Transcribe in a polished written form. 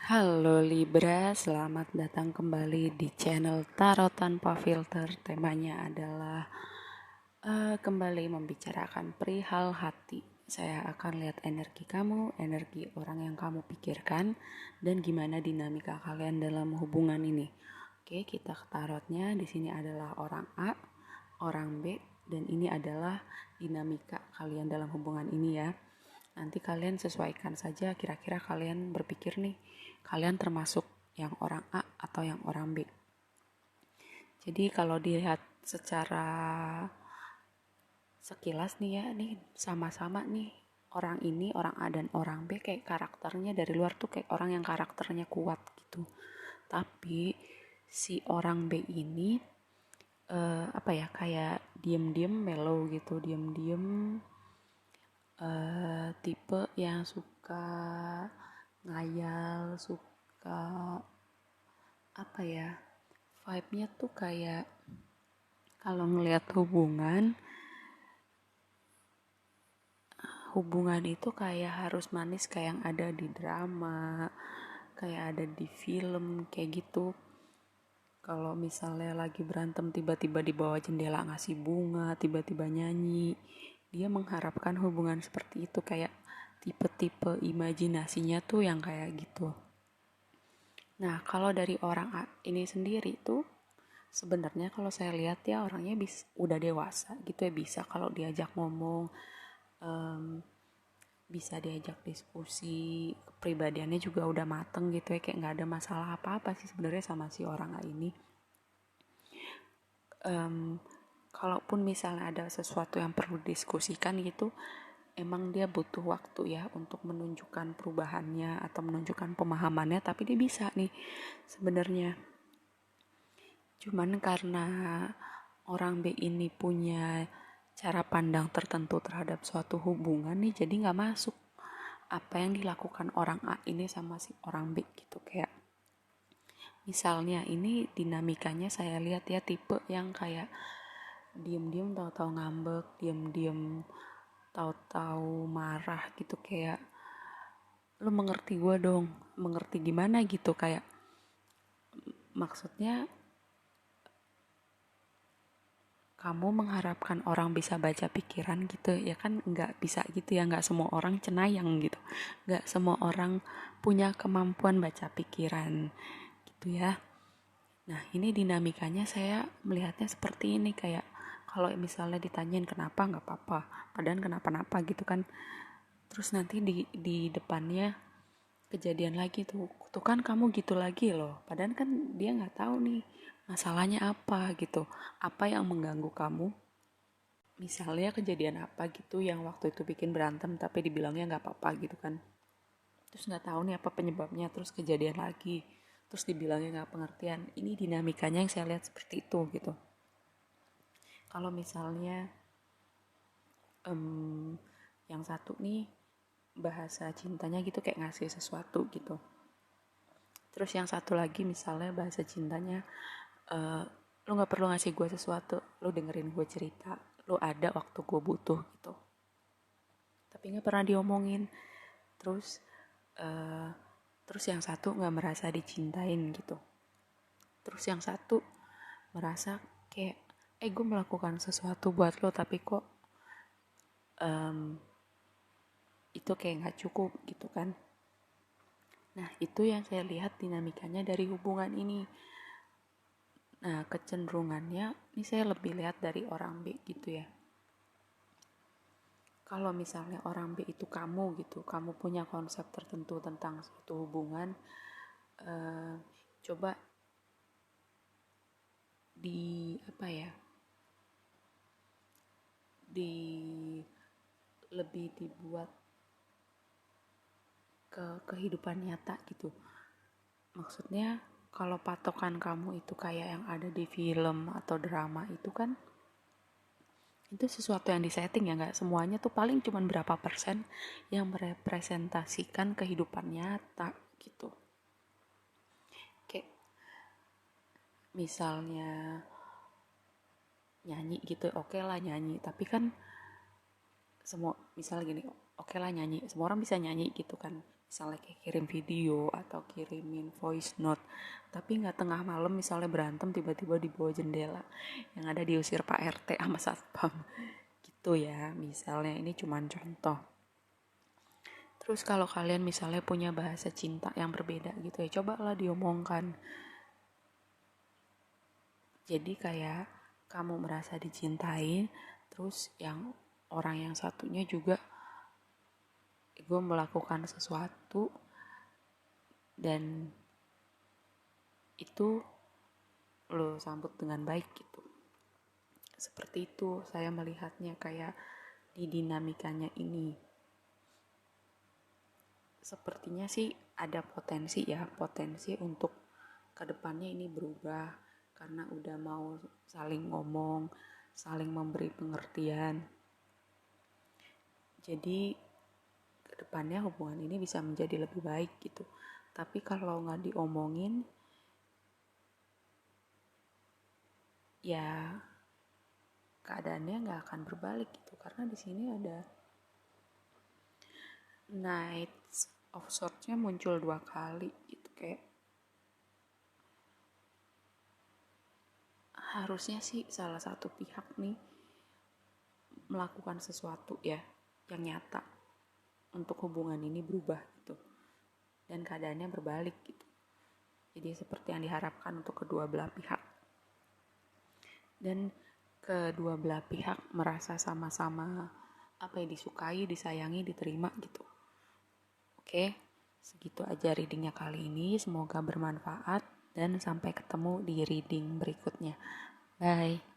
Halo Libra, selamat datang kembali di channel Tarot Tanpa Filter. Temanya adalah kembali membicarakan perihal hati. Saya akan lihat energi kamu, energi orang yang kamu pikirkan, dan gimana dinamika kalian dalam hubungan ini. Oke, kita ke tarotnya. Di sini adalah orang A, orang B, dan ini adalah dinamika kalian dalam hubungan ini ya. Nanti kalian sesuaikan saja kira-kira kalian berpikir nih, kalian termasuk yang orang A atau yang orang B. Jadi kalau dilihat secara sekilas nih ya, nih sama-sama nih orang ini, orang A dan orang B kayak karakternya dari luar tuh kayak orang yang karakternya kuat gitu. Tapi si orang B ini kayak diem-diem mellow gitu, diem-diem tipe yang suka ngayal, suka vibe-nya tuh kayak kalau ngelihat hubungan itu kayak harus manis kayak yang ada di drama, kayak ada di film kayak gitu. Kalau misalnya lagi berantem tiba-tiba di bawah jendela ngasih bunga, tiba-tiba nyanyi, dia mengharapkan hubungan seperti itu, kayak tipe-tipe imajinasinya tuh yang kayak gitu. Nah, kalau dari orang A ini sendiri tuh sebenarnya kalau saya lihat ya orangnya udah dewasa gitu ya, bisa kalau diajak ngomong, bisa diajak diskusi, kepribadiannya juga udah mateng gitu ya, kayak nggak ada masalah apa-apa sih sebenarnya sama si orang A ini. Kalaupun misalnya ada sesuatu yang perlu diskusikan gitu, emang dia butuh waktu ya untuk menunjukkan perubahannya atau menunjukkan pemahamannya, tapi dia bisa nih sebenarnya. Cuman karena orang B ini punya cara pandang tertentu terhadap suatu hubungan nih, jadi nggak masuk apa yang dilakukan orang A ini sama si orang B gitu. Kayak misalnya ini dinamikanya saya lihat ya, tipe yang kayak diem-diem tahu-tahu ngambek, diem-diem tahu-tahu marah gitu, kayak lu mengerti gue dong, mengerti gimana gitu, kayak maksudnya kamu mengharapkan orang bisa baca pikiran gitu ya kan, nggak bisa gitu ya, nggak semua orang cenayang gitu, nggak semua orang punya kemampuan baca pikiran gitu ya. Nah ini dinamikanya saya melihatnya seperti ini, kayak kalau misalnya ditanyain kenapa nggak apa-apa, padahal kenapa-napa gitu kan, terus nanti di depannya kejadian lagi tuh kan kamu gitu lagi loh, padahal kan dia nggak tahu nih masalahnya apa gitu, apa yang mengganggu kamu, misalnya kejadian apa gitu yang waktu itu bikin berantem tapi dibilangnya nggak apa-apa gitu kan, terus nggak tahu nih apa penyebabnya, terus kejadian lagi terus dibilangnya nggak pengertian. Ini dinamikanya yang saya lihat seperti itu gitu. Kalau misalnya yang satu nih bahasa cintanya gitu kayak ngasih sesuatu gitu, terus yang satu lagi misalnya bahasa cintanya lo nggak perlu ngasih gue sesuatu, lo dengerin gue cerita, lo ada waktu gue butuh gitu, tapi nggak pernah diomongin. Terus uh, terus yang satu nggak merasa dicintain gitu, terus yang satu merasa kayak gue melakukan sesuatu buat lo tapi kok itu kayak nggak cukup gitu kan. Nah itu yang saya lihat dinamikanya dari hubungan ini. Nah kecenderungannya ini saya lebih lihat dari orang B gitu ya. Kalau misalnya orang B itu kamu gitu, kamu punya konsep tertentu tentang suatu hubungan, coba di apa ya, di lebih dibuat ke kehidupan nyata gitu. Maksudnya kalau patokan kamu itu kayak yang ada di film atau drama itu kan, itu sesuatu yang disetting ya, nggak semuanya tuh, paling cuma berapa persen yang merepresentasikan kehidupan nyata gitu. Kayak misalnya nyanyi gitu, oke lah nyanyi, tapi kan semua misalnya gini, oke lah nyanyi, semua orang bisa nyanyi gitu kan, misalnya kayak kirim video atau kirimin voice note, tapi nggak tengah malam misalnya berantem tiba-tiba di bawah jendela yang ada diusir Pak RT sama satpam gitu ya. Misalnya ini cuman contoh. Terus kalau kalian misalnya punya bahasa cinta yang berbeda gitu ya, cobalah diomongkan. Jadi kayak kamu merasa dicintai, terus yang orang yang satunya juga gue melakukan sesuatu dan itu lo sambut dengan baik gitu. Seperti itu saya melihatnya kayak di dinamikanya ini. Sepertinya sih ada potensi ya, potensi untuk kedepannya ini berubah karena udah mau saling ngomong, saling memberi pengertian. Jadi kedepannya hubungan ini bisa menjadi lebih baik gitu. Tapi kalau nggak diomongin, ya keadaannya nggak akan berbalik gitu. Karena di sini ada Knights of Swords-nya muncul 2 kali gitu, kayak harusnya sih salah satu pihak nih melakukan sesuatu ya yang nyata untuk hubungan ini berubah gitu dan keadaannya berbalik gitu. Jadi seperti yang diharapkan untuk kedua belah pihak dan kedua belah pihak merasa sama-sama apa ya, disukai, disayangi, diterima gitu. Oke, segitu aja readingnya kali ini. Semoga bermanfaat dan sampai ketemu di reading berikutnya. Bye.